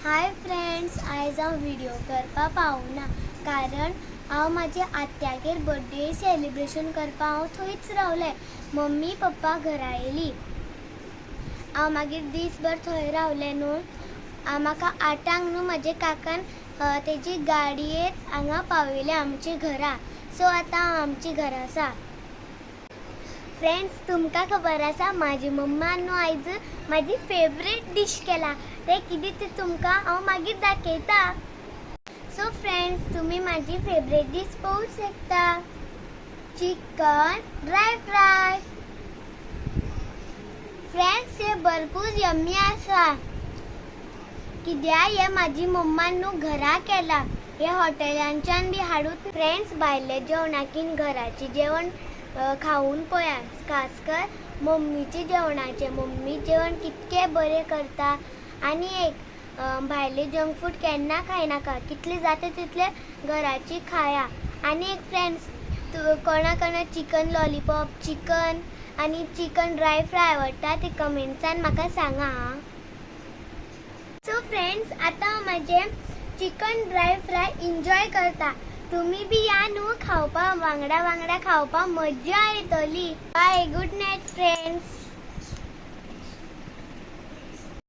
Hi friends, आयज हांव video करपा पावना कारण हांव म्हाज्या आत्यागेर बर्थडे सेलिब्रेशन करपा हांव थंयच रावलें. मम्मी पप्पा घरा येयली. हांव मागीर दीसभर थंय रावलें न्हू. म्हाका 8 न्हू म्हाजे काकान तेजी गाडयेर हांगा पावयलें आमच्या घरा. सो आतां हांव आमच्या घरा आसा. फ्रेंड्स, तुमकां खबर आसा म्हाजी मम्मान न्हू आयज म्हाजी फेवरेट डिश केला. ते कितें ते तुमकां हांव मागीर दाखयता. सो फ्रेंड्स, तुम्ही म्हाजी फेवरेट डिश पळोवंक शकता. Chicken dry fry. फ्रेंड्स, हे भरपूर यम्मी आसा कित्याक हे म्हाजी मम्मान न्हू घरा केला. हे हॉटेलांच्यान बी हाडून. फ्रेंड्स, भायले जेवणाकीन घराचें जेवण खाऊन पळया. खास कर मम्मीचे जेवणाचे. मम्मी जेवण कितके बरें करता. आनी एक भायले जंक फूड केन्ना खायनाका. कितले जाता तितले घराची खाया. आनी एक फ्रेंड्स, कोणा चिकन लॉलीपॉप, चिकन आनी चिकन ड्राय फ्राय आवडटा ते कमेंट्सान म्हाका सांगा. सो फ्रेंड्स, आतां हांव म्हाजें चिकन ड्राय फ्राय एन्जॉय करता. तुम्ही बी या न्हू खावपा. वांगडा खावपा मज्जा येतली. Bye, good night friends.